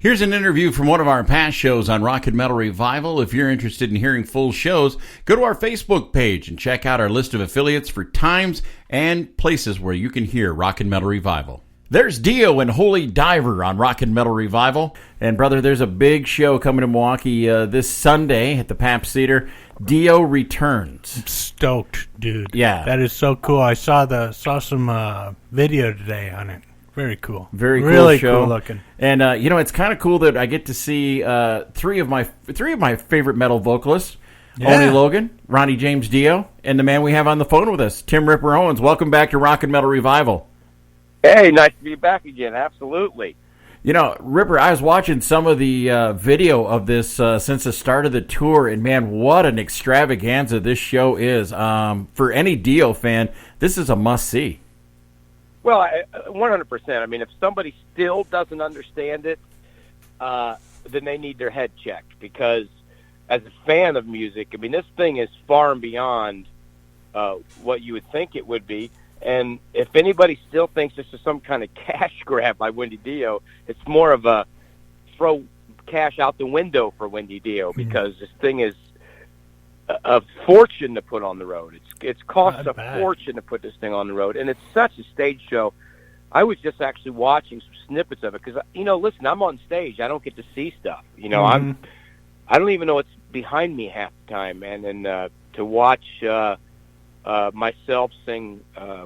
Here's an interview from one of our past shows on Rock and Metal Revival. If you're interested in hearing full shows, go to our Facebook page and check out our list of affiliates for times and places where you can hear Rock and Metal Revival. There's Dio and Holy Diver on Rock and Metal Revival. And brother, there's a big show coming to Milwaukee this Sunday at the Pabst Theater. Dio Returns. I'm stoked, dude. Yeah. That is so cool. I saw some video today on it. Very cool. Very cool really show. Cool looking. And it's kind of cool that I get to see three of my favorite metal vocalists. Yeah. Oni Logan, Ronnie James Dio, and the man we have on the phone with us, Tim Ripper-Owens. Welcome back to Rock and Metal Revival. Hey, nice to be back again. Absolutely. Ripper, I was watching some of the video of this since the start of the tour, and man, what an extravaganza this show is. For any Dio fan, this is a must-see. Well, 100%. I mean, if somebody still doesn't understand it, then they need their head checked. Because as a fan of music, I mean, this thing is far and beyond what you would think it would be. And if anybody still thinks this is some kind of cash grab by Wendy Dio, it's more of a throw cash out the window for Wendy Dio, because this thing is a fortune to put on the road. It's cost a fortune to put this thing on the road, and it's such a stage show. I was just actually watching some snippets of it because, listen, I'm on stage. I don't get to see stuff. I don't even know what's behind me half the time, man. And to watch myself sing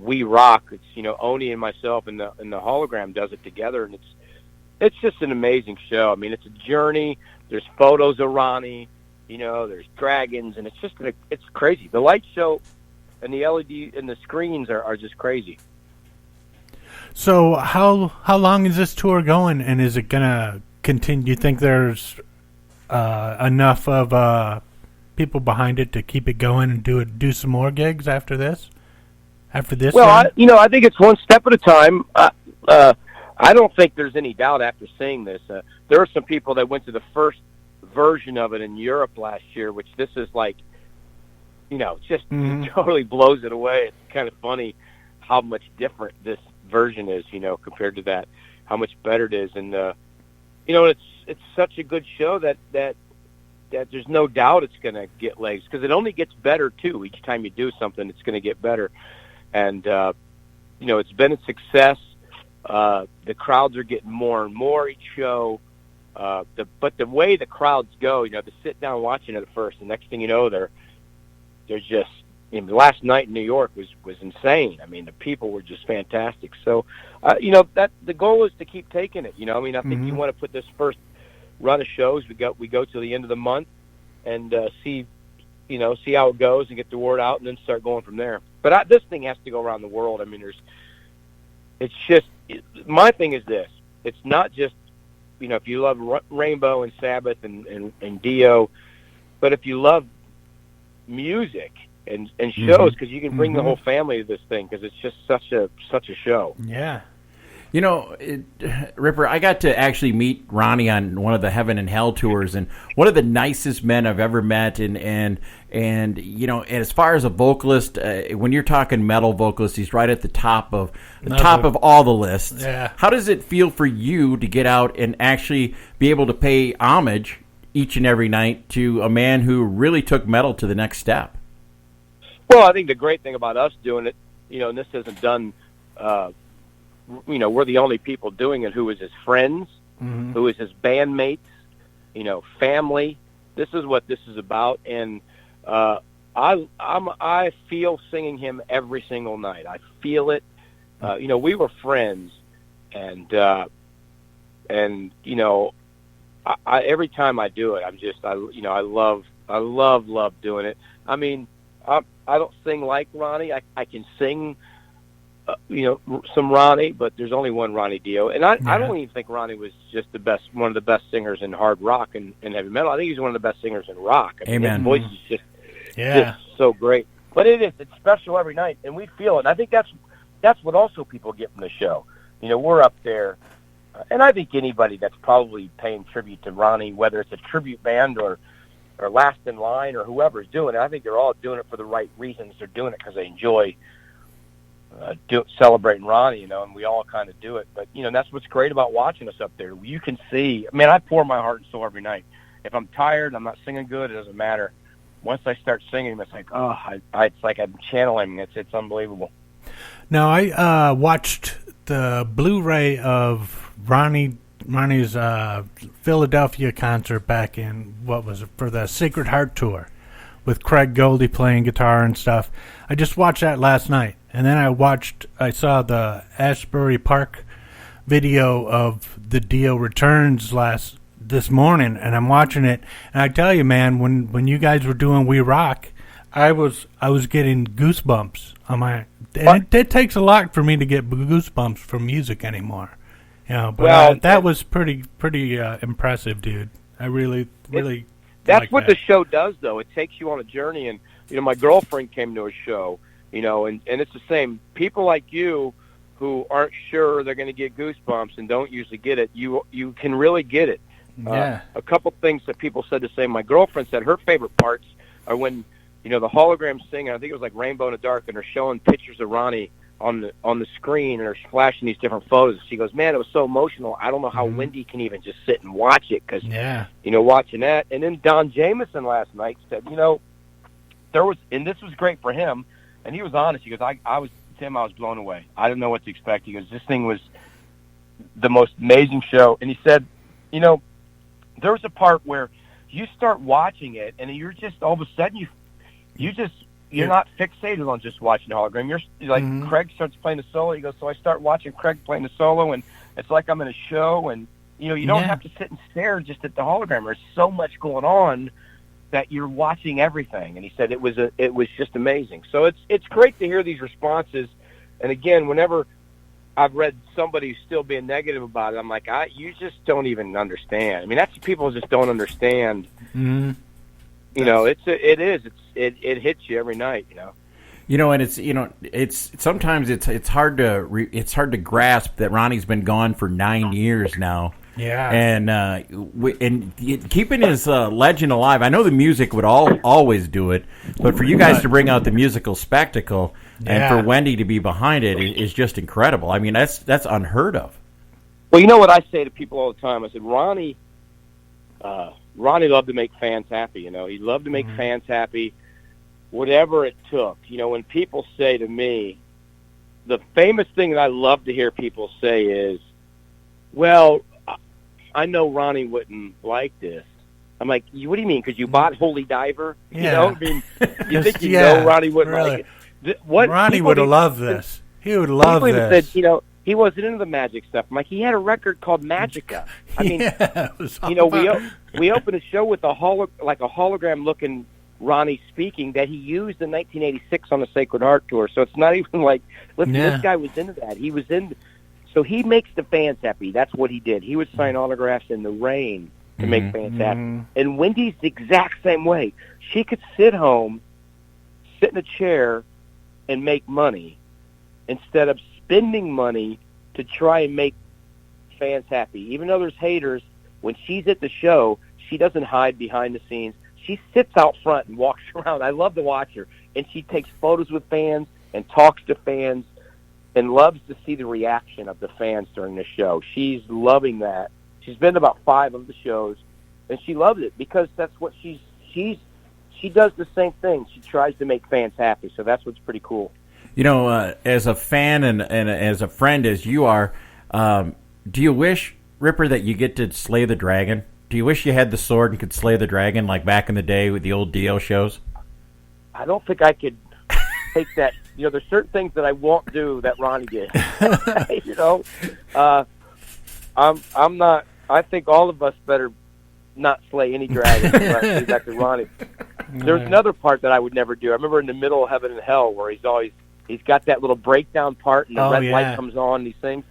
"We Rock," it's Oni and myself and the hologram does it together, and it's just an amazing show. I mean, it's a journey. There's photos of Ronnie. There's dragons, and it's crazy. The light show and the LED and the screens are just crazy. So how long is this tour going, and is it going to continue? Do you think there's enough of people behind it to keep it going and do some more gigs after this? Well, I think it's one step at a time. I don't think there's any doubt after seeing this. There are some people that went to the first version of it in Europe last year, which this is like, just totally blows it away. It's kind of funny how much different this version is, compared to that, how much better it is. And, it's such a good show that there's no doubt it's going to get legs, because it only gets better too. Each time you do something, it's going to get better. And, it's been a success. The crowds are getting more and more each show. But the way the crowds go, to sit down watching it at first, the next thing you know, they're just, last night in New York was insane. I mean, the people were just fantastic. So, that the goal is to keep taking it. I think you want to put this first run of shows. We go till the end of the month and see how it goes and get the word out, and then start going from there. But this thing has to go around the world. I mean, my thing is this. It's not just, if you love Rainbow and Sabbath and Dio, but if you love music and shows, because you can bring the whole family to this thing, because it's just such a show. Yeah. Ripper, I got to actually meet Ronnie on one of the Heaven and Hell tours, and one of the nicest men I've ever met. And as far as a vocalist, when you're talking metal vocalist, he's right at the top of all the lists. Yeah. How does it feel for you to get out and actually be able to pay homage each and every night to a man who really took metal to the next step? Well, I think the great thing about us doing it, and this isn't done. We're the only people doing it who is his friends, who is his bandmates, family. This is what this is about, and I feel singing him every single night. I feel it. We were friends, and every time I do it, I love doing it. I mean, I don't sing like Ronnie. I can sing. Some Ronnie, but there's only one Ronnie Dio. And I don't even think Ronnie was just one of the best singers in hard rock and heavy metal. I think he's one of the best singers in rock. I mean, Amen. His voice is just so great. But it's special every night, and we feel it. And I think that's what also people get from the show. We're up there, and I think anybody that's probably paying tribute to Ronnie, whether it's a tribute band or Last in Line or whoever's doing it, I think they're all doing it for the right reasons. They're doing it because they enjoy celebrating Ronnie, and we all kind of do it. But, that's what's great about watching us up there. You can see, I pour my heart and soul every night. If I'm tired, I'm not singing good, it doesn't matter. Once I start singing, it's like, it's like I'm channeling. It's unbelievable. Now, I watched the Blu-ray of Ronnie's Philadelphia concert back in, for the Sacred Heart Tour with Craig Goldie playing guitar and stuff. I just watched that last night. And then I saw the Ashbury Park video of the Dio Returns this morning, and I'm watching it. And I tell you, man, when you guys were doing We Rock, I was getting goosebumps on my. And it takes a lot for me to get goosebumps from music anymore, But that was pretty impressive, dude. I really. That's what the show does, though. It takes you on a journey, and my girlfriend came to a show. And it's the same. People like you who aren't sure they're going to get goosebumps and don't usually get it, you can really get it. Yeah. A couple things that people said the same. My girlfriend said her favorite parts are when, the holograms sing, I think it was like Rainbow in the Dark, and they're showing pictures of Ronnie on the screen, and they're flashing these different photos. She goes, man, it was so emotional. I don't know how Wendy can even just sit and watch it because, watching that. And then Don Jamieson last night said, there was, and this was great for him, and he was honest. He goes, I was blown away. I didn't know what to expect. He goes, this thing was the most amazing show. And he said, there was a part where you start watching it, and you're just, all of a sudden, you're not fixated on just watching the hologram. You're like, Craig starts playing the solo. He goes, so I start watching Craig playing the solo, and it's like I'm in a show, and, you don't have to sit and stare just at the hologram. There's so much going on that you're watching everything. And he said it was just amazing. So it's great to hear these responses. And again, whenever I've read somebody still being negative about it, I'm like, you just don't even understand. That's what people just don't understand. Mm-hmm. It hits you every night, And it's sometimes it's hard to grasp that Ronnie's been gone for 9 years now. Yeah, and keeping his legend alive. I know the music would always do it, but for you guys to bring out the musical spectacle and for Wendy to be behind it is just incredible. That's unheard of. Well, you know what I say to people all the time? I said, Ronnie loved to make fans happy. He loved to make fans happy, whatever it took. When people say to me, the famous thing that I love to hear people say is, well, I know Ronnie wouldn't like this. I'm like, what do you mean? Because you bought Holy Diver? Yeah. You think Ronnie wouldn't like it? Ronnie would have loved this. He would love this. Said, he wasn't into the magic stuff. I'm like, he had a record called Magica. We opened a show with a hologram-looking Ronnie speaking that he used in 1986 on the Sacred Heart Tour. So it's not even like, listen, this guy was into that. He was in. So he makes the fans happy. That's what he did. He would sign autographs in the rain to make fans happy. And Wendy's the exact same way. She could sit home, sit in a chair, and make money instead of spending money to try and make fans happy. Even though there's haters, when she's at the show, she doesn't hide behind the scenes. She sits out front and walks around. I love to watch her. And she takes photos with fans and talks to fans and loves to see the reaction of the fans during the show. She's loving that. She's been to about 5 of the shows, and she loves it because that's what she does the same thing. She tries to make fans happy, so that's what's pretty cool. As a fan and as a friend as you are, do you wish, Ripper, that you get to slay the dragon? Do you wish you had the sword and could slay the dragon like back in the day with the old Dio shows? I don't think I could take that. There's certain things that I won't do that Ronnie did. I'm not. I think all of us better not slay any dragon. Exactly, Ronnie. There's another part that I would never do. I remember in the middle of Heaven and Hell where he's got that little breakdown part and the red light comes on. These things.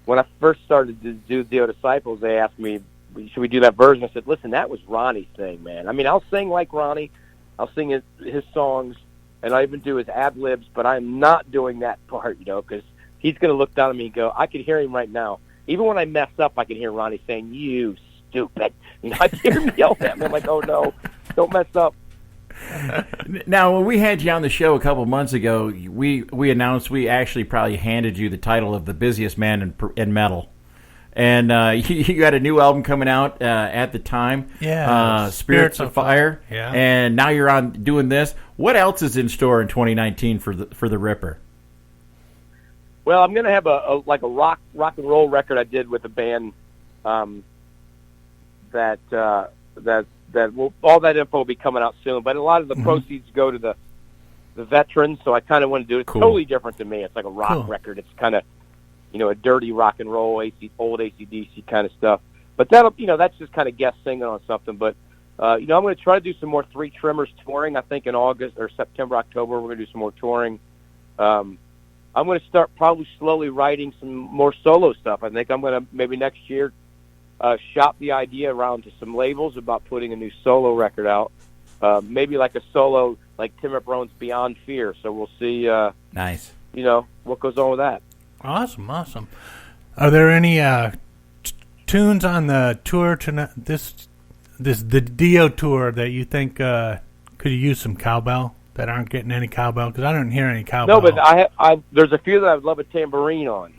When I first started to do Dio Disciples, they asked me, should we do that version? I said, listen, that was Ronnie's thing, man. I'll sing like Ronnie. I'll sing his songs. And I even do his ad-libs, but I'm not doing that part, because he's going to look down at me and go, I can hear him right now. Even when I mess up, I can hear Ronnie saying, you stupid. I can hear him yell at me. I'm like, oh, no, don't mess up. Now, when we had you on the show a couple months ago, we announced we actually probably handed you the title of the busiest man in metal. And you got a new album coming out at the time, Spirits of Fire. Yeah. And now you're on doing this. What else is in store in 2019 for the Ripper? Well, I'm going to have a rock and roll record I did with a band that will, all that info will be coming out soon. But a lot of the proceeds go to the veterans, so I kind of want to do it. It's totally different to me. It's like a rock record. It's kind of, a dirty rock and roll, old AC/DC kind of stuff. But that's just kind of guest singing on something. But I'm going to try to do some more Three Trimmers touring. I think in August or September, October, we're going to do some more touring. I'm going to start probably slowly writing some more solo stuff. I think I'm going to maybe next year shop the idea around to some labels about putting a new solo record out. Maybe like a solo, like Tim Ripper-Owens' Beyond Fear. So we'll see. Nice. What goes on with that. Awesome. Are there any tunes on the tour tonight? The Dio tour that you think could use some cowbell that aren't getting any cowbell? Because I don't hear any cowbell. No, but there's a few that I would love a tambourine on.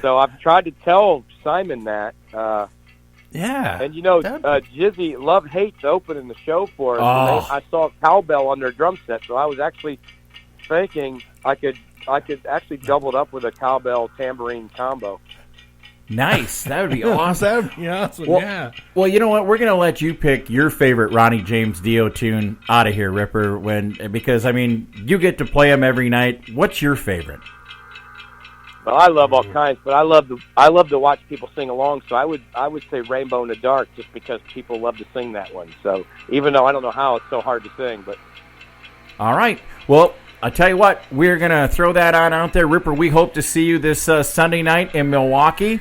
So I've tried to tell Simon that. Yeah. And Jizzy Love Hate's opening the show for us. Oh. I saw cowbell on their drum set, so I was actually thinking I could actually double it up with a cowbell tambourine combo. Nice. That would be awesome. That would be awesome, yeah. Well, you know what? We're going to let you pick your favorite Ronnie James Dio tune out of here, Ripper, because you get to play them every night. What's your favorite? Well, I love all kinds, but I love to watch people sing along. So I would say Rainbow in the Dark, just because people love to sing that one. So even though I don't know how, it's so hard to sing. But all right. Well, I'll tell you what, we're going to throw that on out there. Ripper, we hope to see you this Sunday night in Milwaukee,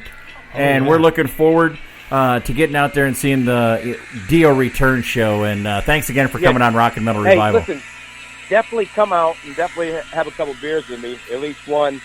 and we're looking forward to getting out there and seeing the Dio Returns show. And thanks again for coming on Rock and Metal Revival. Hey, listen, definitely come out and definitely have a couple beers with me, at least one.